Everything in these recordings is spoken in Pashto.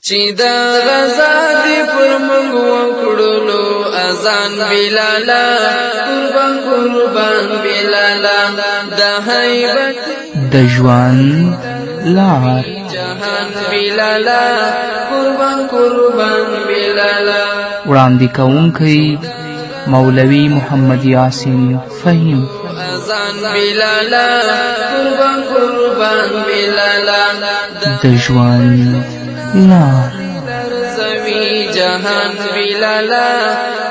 چې دا غزا دې پر موږ وکړلو اذان بلالا قربان قربان بلالا د هیبت د ژوند لار جهان بلالا قربان قربان بلالا وړاندې کوونکی مولوي محمد یاسین فهیم. اذان بلالا قربان قربان بلالا د ژوند لار زوی جهان بلالا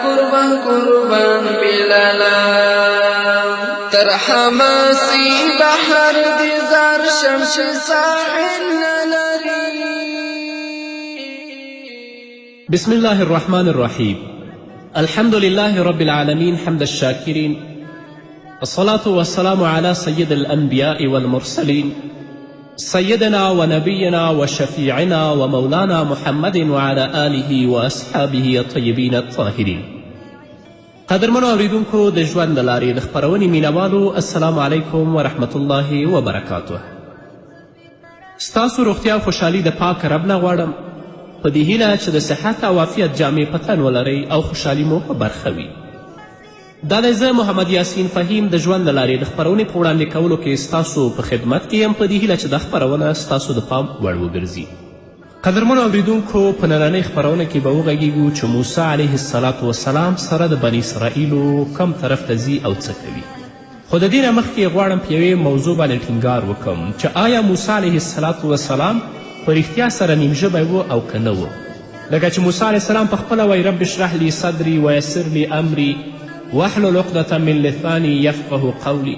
قربان قربان بلالا تر حماسی بحر دی زار شمش ساحل لری. بسم الله الرحمن الرحيم. الحمد لله رب العالمين حمد الشاكرين، الصلاة والسلام على سيد الأنبياء والمرسلين سيدنا ونبينا وشفيعنا ومولانا محمد وعلى آله وأصحابه الطيبين الطاهرين. قدرمنو اوریدونکو د ژوند د لارې د خپرونې مینوالو، السلام علیکم ورحمت الله وبرکاته. ستاسو روغتیا او خوشحالي د پاک رب نه غواړم، په دې هیله چې د صحت او عافیت جامې په تن ولرئ او خوشحالي مو په برخه وي. دا دی زه محمد یاسین فهیم د ژوند د لارې د خپرونې په وړاندې کولو کې ستاسو په خدمت کې یم، په دې هیله چې دا خپرونه ستاسو د پام وړ وګرځي. قدرمنو اوریدونکو، په نننۍ خپرونه کې به وغږیږو چې موسی علیه السلام سره د بني اسرائیلو کم طرف ته ځي او څه کوي. خو د دې نه مخکې غواړم په یوې موضوع باندې ټینګار وکړم چې آیا موسی علیه السلام په رښتیا سره نیم ژبی و او که نه و. لکه چې موسی علیه السلام پخپله وایي رب اشرح لی صدري ویسر لی امري واحلل عقدة من لساني یفقه قولي.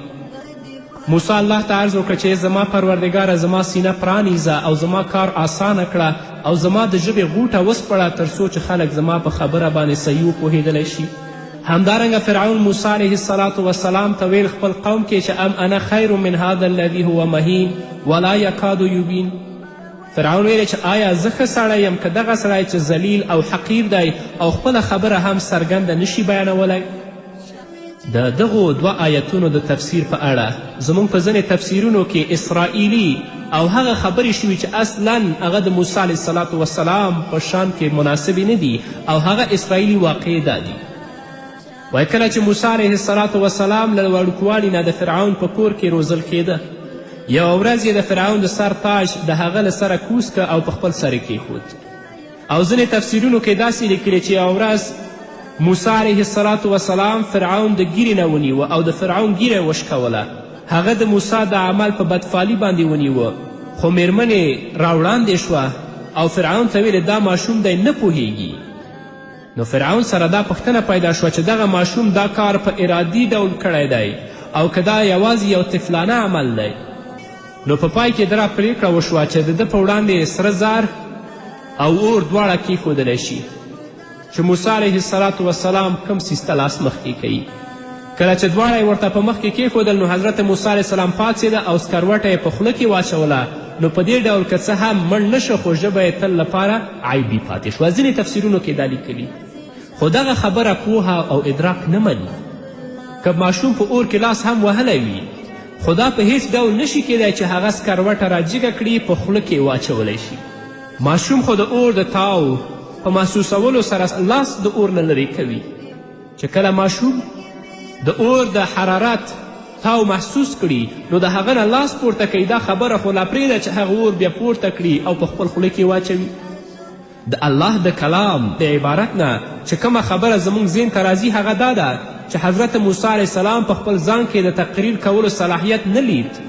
موسی الله ته عرض وکړه چې زما پروردګاره زما سینه پرانیزه او زما کار آسانه کړه او زما د ژبې غوټه وسپړه تر څو چې خلک زما په خبره باندې صحیح وپوهېدلی شي. همدارنګه فرعون موسی علیه السلام ته ویل خپل قوم کې چې ام انا خیر من هذا الذي هو مهین ولا یکاد یبین. فرعون ویلی چې آیا زه ښه سړی یم که دغه سړی چې ذلیل او حقیر دی او خپله خبره هم څرګنده نشي بیانولی. د دغو دوه آیتونو د تفسیر په اړه زموږ په ځینې تفسیرونو کې اسرائیلي او هغه خبرې شوي چې اصلا هغه د موسی علیه السلام په شان کې مناسبې نه دي او هغه اسرائیلي واقع دا دي. وایي کله چې موسی علیه السلام له وړوکوالي نه د فرعون په کور کې روزل کېده، یوه ورځ یې د فرعون د سر تاج د هغه له سره کوز که او په خپل سر یې کیښود. او ځینې تفسیرونو کې داسې لیکلي چې یوه ورځ موسی علیه السلام فرعون د ګیرې نه ونیوه او د فرعون ګیره یې وشکوله. هغه د موسی د عمل په بدفالي باندې ونیوه، خو میرمن یې راوړاندې شوه او فرعون ته ویلې دا ماشوم دی نه پوهیږي. نو فرعون سره دا پوښتنه پیدا شوه چې دغه ماشوم دا کار په ارادي ډول کړی دی او که دا یوازې یو طفلانه عمل دی. نو په پای کې دغه پریکړه وشوه چې د ده په وړاندې سره زار او اور دواړه کیښودلی شي چې موسی علیه السلام کوم څیز ته لاس مخکې کوي. کله چې دواړه یې ورته په مخ کې کیښودل نو حضرت موسی علیه السلام پاڅېده او سکروټه یې په خوله کې واچوله. نو په دې ډول که څه هم مړ نه شه خو ژبه یې تل لپاره عیبي پاتې شوه. ځینې تفسیرونو کې دا لیکلي، خو دغه خبره پوهه او ادراک نه مني. که ماشوم په اور کې لاس هم وهلی وي خو دا په هیڅ ډول نشي کیدی چې هغه سکروټه راجیګه کړي په خوله کې واچولی شي. ماشوم خو د اور د تاو په محسوسولو سره لاس د اور نه لرې کوي. چې کله ماشوم د اور د حرارت تاو محسوس کړي نو د هغه نه لاس پورته کوي. دا خبره خو لا پرېږده چې هغه اور بیا پورته کړي او په خپل خوله کې واچوي. د الله د کلام د عبارت نه چې کومه خبره زموږ ذهن ته راځي هغه دا ده چې حضرت موسی علیه السلام په خپل ځان کې د تقریر کولو صلاحیت نه لید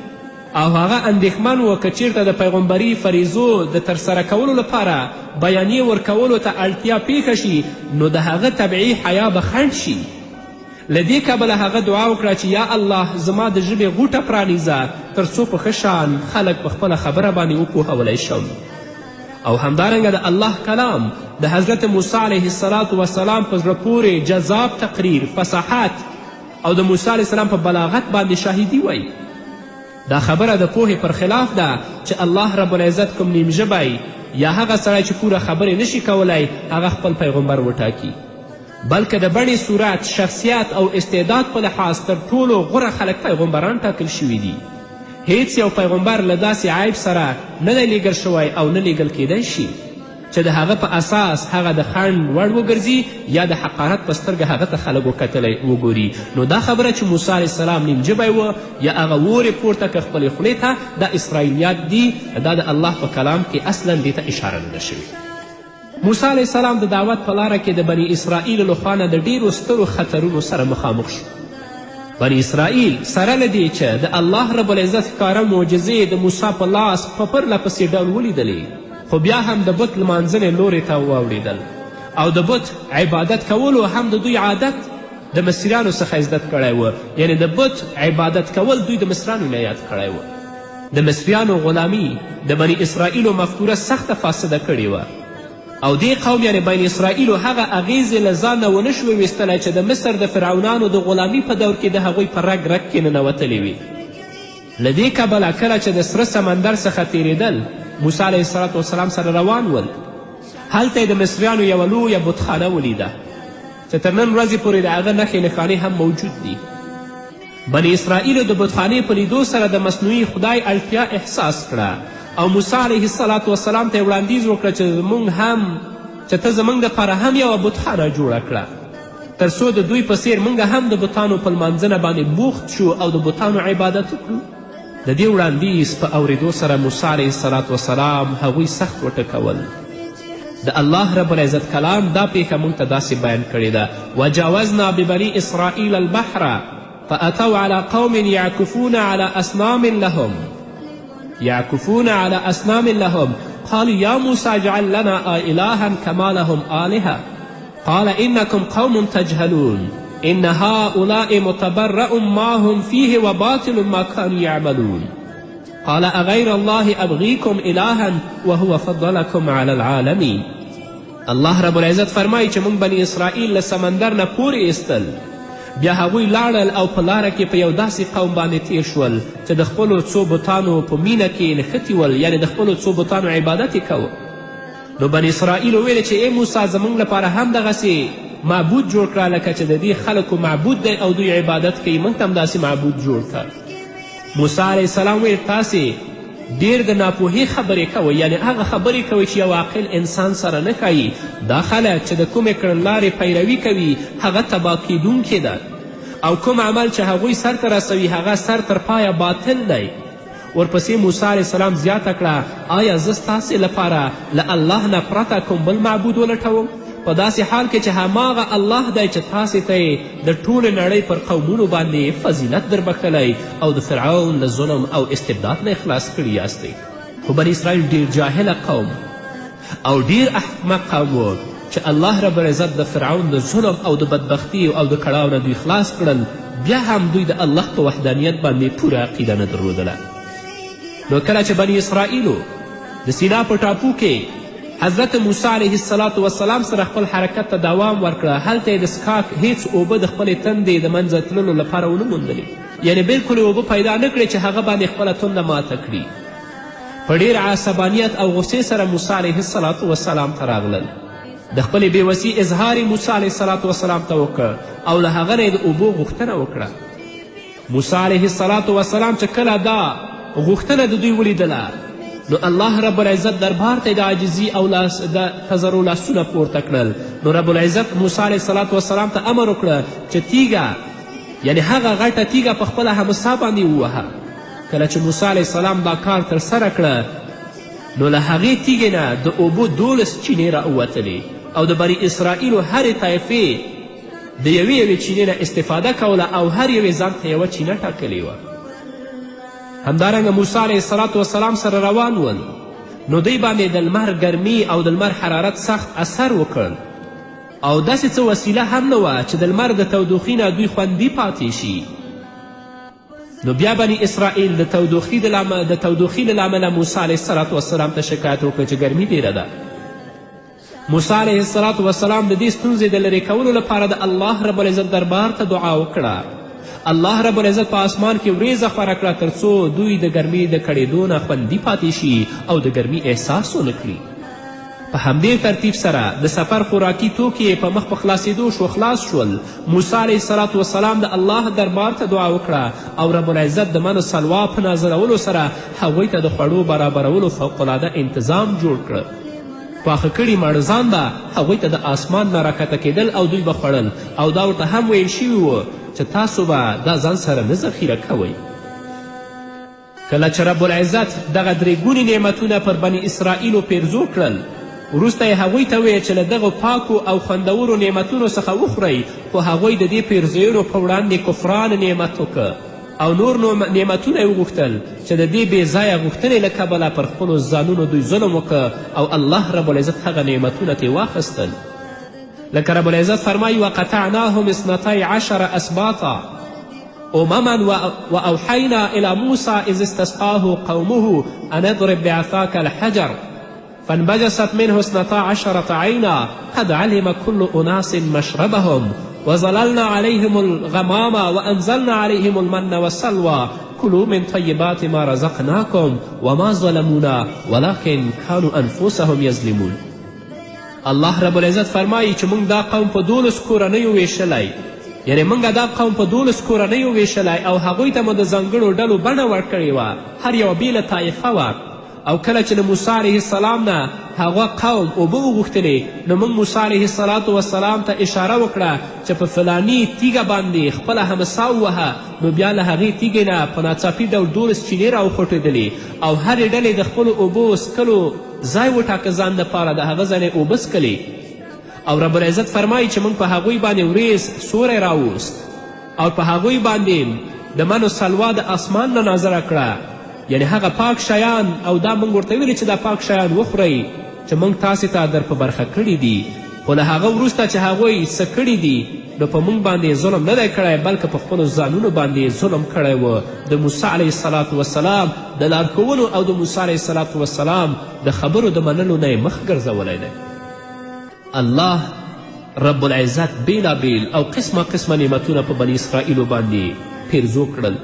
او هغه اندېښمن و که چیرته د پیغمبري فریضو د ترسره کولو لپاره بیانیې ورکولو ته اړتیا پیښه شي نو د هغه طبیعي حیا به خنډ شي. له دې کبله هغه دعا وکړه چې یا الله زما د ژبې غوټه پرانیزه تر څو په ښه شان خلک په خپله خبره باندې وپوهولی شم. او همدارنګه د الله کلام د حضرت موسی علیه السلام په زړه پورې جذاب تقریر، فصاحت او د موسی علیه السلام په بلاغت باندې شاهدي وی. دا خبره د پوهې پر خلاف ده چې الله رب العزت کوم نیم ژبی یا هغه سړی چې پوره خبرې نشي کولی هغه خپل پیغمبر وټاکي، بلکې د بڼې صورت، شخصیت او استعداد په لحاظ تر ټولو غوره خلک پیغمبران ټاکل شوي دي. هیڅ یو پیغمبر له داسې عیب سره نه دی لیږل شوی او نه لیږل کیدی شي چې د هغه په اساس هغه د خنډ وړ وګرځي یا د حقارت په سترګه هغه ته خلک وګوري. نو دا خبره چې موسی علیه السلام نیم ژبی و یا هغه وورې پورته که خپلې خولې ته، دا اسرائیلیات دي، دا د الله په کلام کې اصلا دې ته اشاره نه ده شوې. موسی علیه السلام د دعوت په لاره کې د بني اسرائیل له خوا نه د ډیرو سترو خطرونو سره مخامخ شو. بني اسرائیل سره له دې چې د الله رب العزت ښکاره معجزې د موسی په لاس په پرله پسې ډول ولیدلې، خو بیا هم د بت لمانځنې لورې ته واوړېدل او د بت عبادت کولو هم د دوی عادت د مصریانو څخه زده کړی و. یعنی د بت عبادت کول دوی د مصریانو نه یاد کړی و. د مصریانو غلامي د بني اسرائیلو مفکوره سخته فاسده کړې وه او دې قوم یعنی بني اسرائیلو هغه اغیزې له ځان نه ونه شوې ویستلی چې د مصر د فرعونانو د غلامي په دور کې د هغوی په رګ رګ کې ننوتلې وي. له دې کبله کله چې د سره سمندر څخه تیرېدل موسی علیه السلام سره روان ول، هلته یې د مصریانو یوه لویه بتخانه ولیده چې تر نن ورځې پورې د هغه نښې نښانې هم موجود دي. بني اسرائیلو د بتخانې په لیدو سره د مصنوعي خدای اړتیا احساس کړه او موسی علیه السلام ته یې وړاندیز وکړه چې ته زموږ دپاره هم یوه بتخانه جوړه کړه تر څو د دوی په څیر موږ هم د بتانو په لمانځنه باندې بوخت شو او د بتانو عبادت وکړو. د دې وړاندیز په اورېدو سره موسی علیه السلام هغوی سخت وټکول. د الله رب العزت کلام دا پیښه موږ ته داسې بیان کړې ده: وجاوزنا ببني اسرائیل البحر فأتوا على قوم يعكفون على أصنام لهم قالوا يا موسى اجعل لنا إلها كما لهم آلهة قال إنكم قوم تجهلون إن هؤلاء متبرأ ما هم فيه وباطل ما كانوا يعملون قال أغير الله أبغيكم إلها وهو فضلكم على العالمين. الله رب العزت فرمایي چې موږ بني اسرائیل له سمندر نه پورې ایستل، بیا هغوی لاړل او په لاره کې په یو داسې قوم باندې تیر شول چې د خپلو څو بتانو په مینه کې نښتي ول، یعنې د خپلو څو بتانو عبادت یې کوه. نو بني اسرائیل وویل چې ای موسی زموږ لپاره هم دغسې معبود جوړ کړه لکه چې د دې خلکو معبود دی او دوی عبادت کوي، موږ ته هم داسې معبود جوړ کړه. موسی علیه السلام ویل تاسې ډیر د ناپوهۍ خبرې کوئ، یعنې هغه خبرې کوئ چې یو عاقل انسان سره نه کوي. دا خلک چې د کومې کړنلارې پیروي کوي هغه تباه کیدونکې ده او کوم عمل چې هغوی سرته رسوي هغه سر تر پایه باطل دی. ورپسې موسی علیه السلام زیاته کړه آیا زه ستاسې لپاره له الله نه پرته کوم بل معبود ولټوم په داسې حال کې چې هماغه الله دی چې تاسې ته یې د ټولې نړۍ پر قومونو باندې فضیلت در بخلی او د فرعون له ظلم او استبداد نه خلاص کړي یاستئ. خو بني اسرائیل ډیر جاهله قوم او ډیر احمق قوم و چې الله رب العزت د فرعون د ظلم او د بدبختی او د کړاو نه دوی خلاص کړل، بیا هم دوی د الله په وحدانیت باندې پوره عقیده نه درلودله. نو کله چې بني اسرائیلو د سینا په ټاپو کې حضرت موسی علیه السلام سره خپل حرکت ته دوام ورکړه، هلته یې د څښاک هیڅ اوبه د خپلې تندې د منځه تللو لپاره ونه موندلې، یعنې بلکل اوبه پیدا نه کړې چې هغه باندې خپله تنده ماته کړي. په ډېر عصبانیت او غصې سره موسی علیه السلام ته راغلل، د خپلې بېوسي اظهار یې موسی علیه السلام ته وکړ او له هغه نه یې د اوبو غوښتنه وکړه. موسی علیه السلام چې کله دا غوښتنه د دوی ولیدله نو الله رب العزت دربار ته د عاجزي او د تضرع لاسونه پورته کړل. نو رب العزت موسی علیه السلام ته امر وکړه چې تیږه یعنی هغه غټه تیږه په خپله همسا باندې ووهه. کله چې موسی علیه السلام دا کار ترسره کړه نو له هغې تیږې نه د اوبو 12 چینې راووتلې او د بني اسرائیلو هرې طایفې د یوې چینې نه استفاده کوله او هر یوې ځان ته یوه چینه ټاکلې وه. همدارنګه موسی علیه السلام سره روان ول نو دوی باندې د لمر ګرمي او د لمر حرارت سخت اثر وکړ او داسې څه وسیله هم نه وه چې د لمر د تودوخي نه دوی خوندي پاتې شي. نو بیا بني اسرائیل د تودوخي له امله موسی علیه السلام ته شکایت وکړ چې ګرمي ډیره ده. موسی علیه السلام د دې ستونزې د لرې کولو لپاره د الله رب العزت دربار ته دعا وکړه. الله رب العزت په آسمان کې وریځه خوره کړه تر څو دوی د ګرمۍ د کړېدو نه خوندي پاتې شي او د ګرمۍ احساس ونه کړي. په همدې ترتیب سره د سفر خوراکي توکي په مخ په خلاصېدو خلاص شول. موسی علیه السلام د الله دربار ته دعا وکړه او رب العزت د من سلوا په نازلولو سره هغوی ته د خوړو برابرولو فوقالعاده انتظام جوړ کړه. پاخه کړي مړزان به هغوی ته د آسمان نه راکته کېدل او دوی به خوړل او دا ورته هم ویل شوي وو چې تاسو به دا ځان سره نه ذخیره کوئ. کله چې رب العزت دغه درې ګونې نعمتونه پر بني اسرائیلو پیرزو کړل، وروسته یې هغوی ته ویل چې له دغو پاکو او خوندورو نعمتونو څخه وخورئ، خو هغوی د دې پیرزویانو په وړاندې کفران نعمت وکړه او نور نعمتونه یې وغوښتل چې د دې بې ځایه غوښتنې له کبله پر خپلو ځانونو دوی ظلم وکړه او الله رب العزت هغه نعمتونه ترې واخیستل. لکه رب العزت فرمایي وقطعناهم 12 اسباطا أمما وأوحينا إلى موسى إذ استسقاه قومه أن اضرب بعصاك الحجر فانبجست منه 12 عينا قد علم كل أناس مشربهم وظللنا عليهم الغمام وأنزلنا عليهم المن والسلوى كلوا من طيبات ما رزقناكم وما ظلمونا ولكن كانوا أنفسهم يظلمون. الله رب العزت فرمایي چې موږ دا قوم په 12 کورنیو ویشلی، یعنی موږ دا قوم په 12 کورنیو ویشلی او هغوی ته مو د ځانګړو ډلو بڼه ورکړې وه، هر یوه بیله طایفه وه. او کله چې د موسی علیه السلام نه هغه قوم اوبه وغوښتلې، نو موږ موسی علیه السلام ته اشاره وکړه چې په فلاني تیږه باندې خپله همسا ووهه، نو بیا له هغې تیږې نه په ناڅاپي ډول 12 چینې راوخوټېدلې او هرې ډلې د خپلو اوبو څکلو ځای وټاکه ځان دپاره، د هغه ځای نه اوبه څکلې. او رب العزت فرمایي چې موږ په هغوی باندې وریځ سوری راوست او په هغوی باندې د منو سلوا د آسمان نه نازله کړه، یعنی هغه پاک شیان، او دا موږ ورته ویلي چې دا پاک شیان وخورئ چې موږ تاسې ته در په برخه کړي دي. خو له هغه وروسته چې هغوی څه کړي دي نو په موږ باندې ظلم نه دی کړی، بلکې په خپلو ځانونو باندې ظلم کړی و. د موسی علیه السلام د لارښوونو او د موسی علیه السلام د خبرو د منلو نه یې مخ ګرځولی دی. الله رب العزت بیلابیل او قسمه نعمتونه په بني اسرائیلو باندې پیرزو کړل.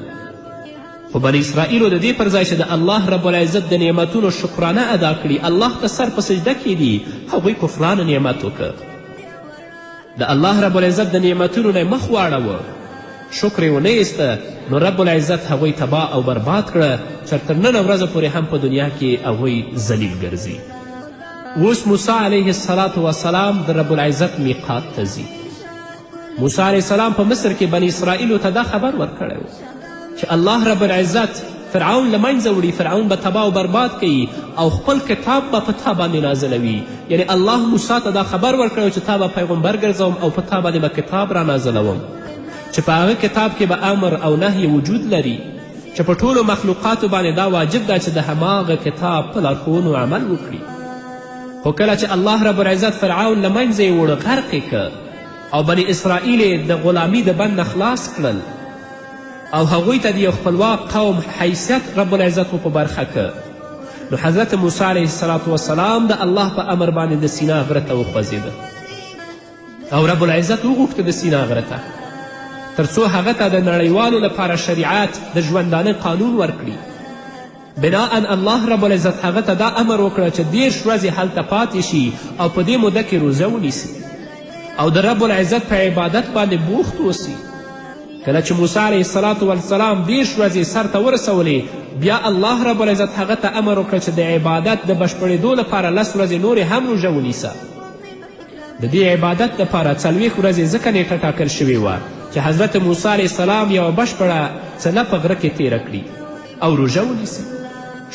خو بني اسرائیلو د دې پر ځای چې د الله رب العزت د نعمتونو شکرانه ادا کړي، الله ته سر په سجده کې دي، هغوی کفران نعمت وکړه. د الله رب العزت د نعمتونو نه مخ واړوه، شکر یې ونه ایسته، نو رب العزت هغوی تباه او برباد کړه چې تر ننه ورځه پورې هم په دنیا کې هغوی ذلیل ګرځي. اوس موسی علیه السلام د رب العزت میقات ته ځي. موسی علیه السلام په مصر کې بني اسرائیلو ته دا خبر ورکړی و چې الله رب العزت فرعون له منځه وړي، فرعون به تباه او برباد کوي او خپل کتاب به په تا باندې نازلوي. یعنی الله موسی ته دا خبر ورکړی چې تا به پیغمبر ګرځوم او په تا باندې به کتاب را نازلوم چې په هغه کتاب کې به امر او نهی وجود لري، چې په ټولو مخلوقاتو باندې دا واجب ده چې د هماغه کتاب په لارښوونو عمل وکړي. خو کله چې الله رب العزت فرعون له منځه یې وړ، غرق یې که او بني اسرائیل یې د غلامي د بند نه خلاص کړل او هغوی ته د یو خپلواک قوم حیثیت رب العزت په برخه که، نو حضرت موسی علیه السلام د الله په امر باندې د سینا غره ته وخوځېده او رب العزت وغوښته د سینا غره ته تر څو هغه ته د نړیوالو لپاره شریعت د ژوندانه قانون ورکړي. بناء الله رب العزت هغه ته دا امر وکړه چې 10 ورځې هلته پاتې شي او په دې موده کې روزه ونیسي او د رب العزت په عبادت باندې بوخت اوسي. کله چې موسی علیه السلام 10 ورځې سر ته ورسولې، بیا الله رب العزت هغه ته امر وکړه چې د عبادت د بشپړېدو لپاره 10 ورځې نورې هم روژه ونیسه. د دې عبادت لپاره 40 ورځې ځکه نیټه ټاکل شوې وه چې حضرت موسی علیه السلام یوه بشپړه څله په غره کې تیره کړي او روژه ونیسي.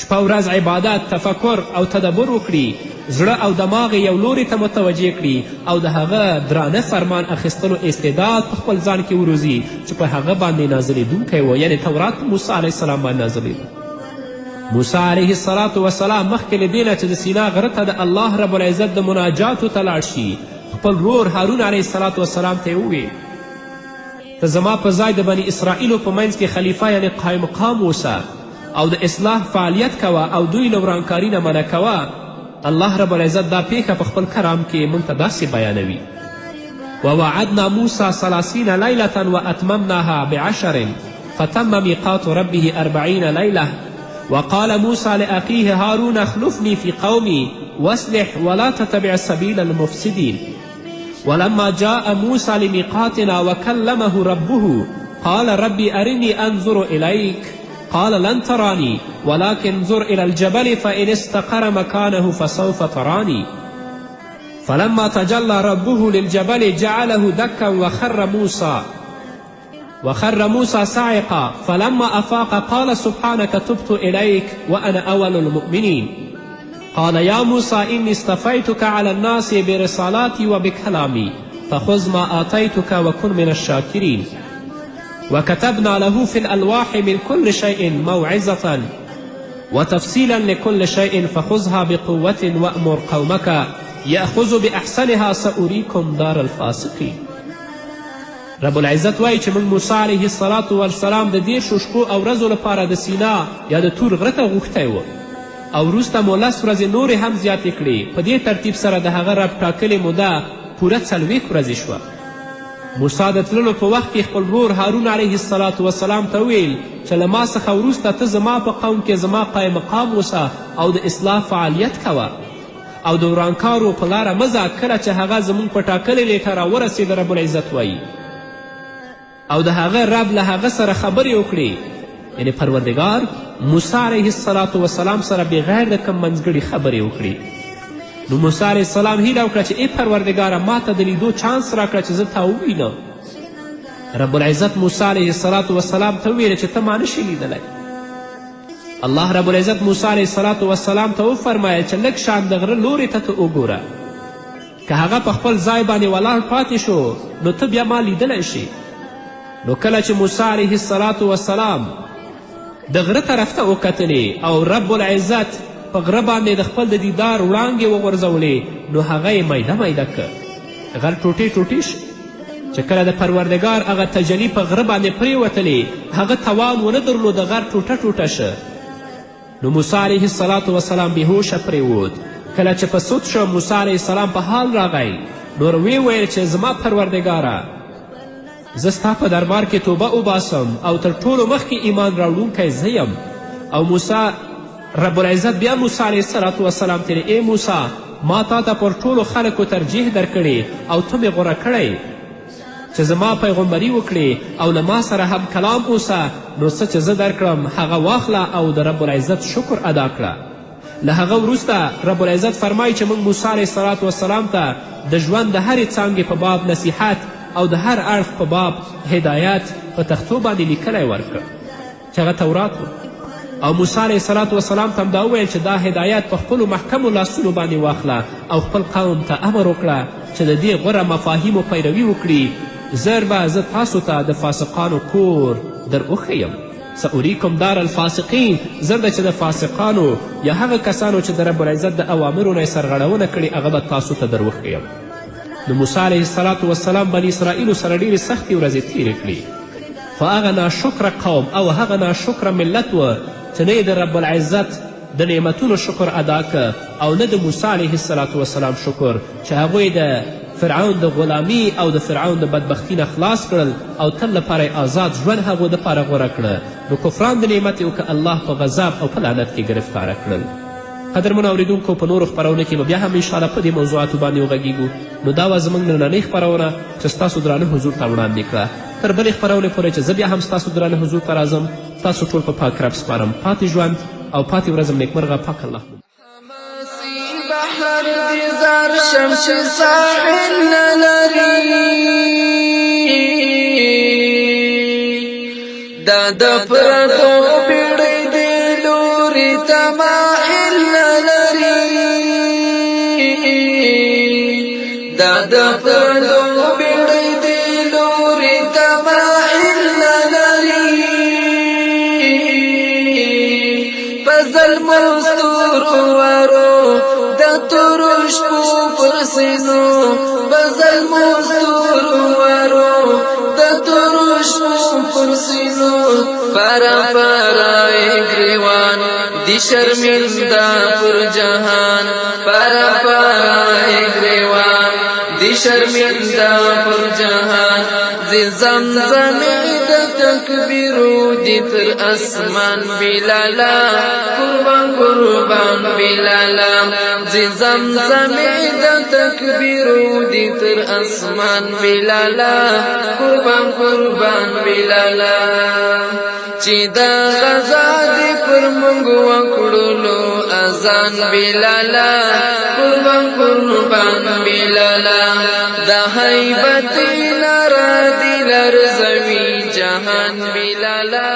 شپه ورځ عبادت، تفکر او تدبر وکړي، زړه او دماغ یو لوري ته متوجه کړي او د هغه درانه فرمان اخیستلو استعداد په خپل ځان کې وروزي چې په هغه باندې نازلېدونکی و، یعنی تورات په موسی علیه السلام باندې نازلېده. موسی علیه السلام مخکې له دې نه چې د سینا غره ته د الله رب العزت د مناجاتو ته لاړ شي، خپل ورور هارون علیه السلام ته یې وویل ته زما په ځای د بني اسرائیلو په منځ کې خلیفه یعنی قایم مقام اوسه او د اصلاح فعالیت کوه او دوی له ورانکاري نه منع کوه. الله رب العزت دا پیښه په خپل کرام کې موږ ته داسې بیانوي: ووعدنا موسى 30 ليلة وأتممناها ب10 فتم ميقات ربه 40 ليلة وقال موسى لأخيه هارون اخلفني في قومي واصلح ولا تتبع سبيل المفسدين. ولما جاء موسى لميقاتنا وكلمه ربه قال ربي أرني أنظر إليك قال لن تراني ولكن انظر إلى الجبل فإن استقر مكانه فسوف تراني فلما تجلى ربه للجبل جعله دكا وخر موسى صاعقا فلما أفاق قال سبحانك تبت إليك وأنا أول المؤمنين. قال يا موسى إني اصطفيتك على الناس برسالاتي وبكلامي فخذ ما آتيتك وكن من الشاكرين. وكتبنا له في الألواح من كل شيء موعظة وتفصيلا لكل شيء فخذها بقوة وأمر قومك يأخذ بأحسنها سأريكم دار الفاسقين. رب العزت وایي چې موږ موسی علیه الصلاة والسلام د 10 شپو او ورځو لپاره د سینا یا د تور غره ته غوښتی و او وروسته مو 10 ورځې نورې هم زیاتې کړې. په دې ترتیب سره د هغه رب ټاکلې موده پوره 40 ورځې شوه. موسی د تللو په وخت کې خپل ورور هارون علیه الصلاة والسلام ته وویل چې له ما څخه وروسته ته زما په قوم کې زما قایم مقام اوسه او د اصلاح فعالیت کوه او د ورانکارو په لاره مه ځه کله چې هغه زموږ په ټاکلې نیټه راورسېده. رب العزت وایي او د هغه رب له هغه سره خبرې وکړې، یعنې پروردګار موسی علیه الصلاة والسلام سره بغیر د کم منځګړي خبرې وکړې. نو موسی علیه السلام هیله وکړه چې ای پروردګاره ما ته د لیدو چانس راکړه چې زه تا ووینم. رب العزت موسی علیه الصلاة والسلام ته وویل چې ته ما نشي لیدلی. الله رب العزت موسی علیه الصلاة والسلام ته وفرمایل چې لږ شان د غره لورې ته وګوره، که هغه په خپل ځای باندې ولاړ پاتې شو نو ته بیا ما لیدلی شي. نو کله چې موسی علیه الصلاة والسلام د غره طرف ته وکتلې او رب العزت په غره باندې د خپل د دیدار وړانګې وغورځولې نو هغه یې میده میده که غر ټوټې ټوټې شو. چې کله د پروردګار هغه تجلي په غره باندې پرېوتلې هغه توان ونه درلود، د غر ټوټه ټوټه شه. نو موسی علیه الصلاة والسلام بېهوشه پرېوت. کله چې په سود شو موسی علیه السلام په حال راغی نور ویې ویل چې زما پروردګاره زه ستا په دربار کې توبه وباسم او تر ټولو مخکې ایمان راوړونکی زه یم. او موسی رب العزت بیا موسی علیه الصلاة والسلام ته ای موسی ما تا ته پر ټولو خلکو ترجیح درکړې او ته مې غوره کړی چې زما پیغمبري وکړې او له ما سره هم کلام اوسه. نو څه چې زه درکړم هغه واخله او د رب العزت شکر ادا کړه. له هغه وروسته رب العزت فرمایي چې موږ موسی علیه الصلاة والسلام ته د ژوند د هرې څانګې په باب نصیحت او د هر اړخ په باب هدایت په تختو باندې لیکلی ورکړه چې هغه تورات و. او موسی علیه الصلاة والسلام ته هم دا وویل چې دا هدایت په خپلو محکمو لاسونو باندې واخله او خپل قوم ته امر وکړه چې د دې غوره مفاهیمو پیروي وکړي. زر به زه تاسو ته د فاسقانو کور در وښیم. سأریکم دار الفاسقین، زر ده چې د فاسقانو یا هغه کسانو چې د رب العزت د اوامرو نه یې سرغړونه کړې هغه به تاسو ته در وښیم. نو موسی علیه الصلاة والسلام بني اسرائیلو سره ډېرې سختې ورځې تېرې کړي، خو هغه ناشکره قوم او هغه ناشکره ملت و چې نه یې د رب العزت د نعمتونو شکر ادا که او نه د موسی علیه الصلاة والسلام شکر چې هغوی د فرعون د غلامي او د فرعون د بدبختي نه خلاص کړل او تل لپاره یې آزاد ژوند هغو دپاره غوره کړه. نو کفران د نعمت یې وکړه الله په غضب او په لعنت کې ګرفتاره کړل. قدرمنو اورېدونکو په نورو خپرونو کې به بیا هم انشاءالله په دې موضوعاتو باندې وغږیږو. نو دا وه زموږ نننۍ خپرونه چې ستاسو درانه حضور ته وړاندې کړه. تر بلې خپرونې پورې چې زه بیا هم ستاسو درانه حضور ته راځم تاسو ټول په پاک رب سپارم. پاتې ژوند او پاتې ورځم نیکمرغه پاک الله. بحر دی زار شمس ساحل نلری دا د پردو بیڑی دی لوری تمائل نلری دا د پردو بیڑی دی لوری تمائل نلری فضل مستور ورو ترش کو پرسینو بزل مستور ورو د ترش کو پرسینو پارا پارا گریوان دی شرمنده پر جهان پارا پارا گریوان دی شرمنده پر جهان زی زمزمی د تکبیرو دی تر اسمان بلالا قربان قربان بلالا زی زمزمی د تکبیرو دی تر اسمان بلالا قربان قربان بلالا چی دا غزا دی پر منگو وکڑلو ازان بلالا قربان قربان بلالا دا حیبتی نارا دی لرزوی جهان بلالا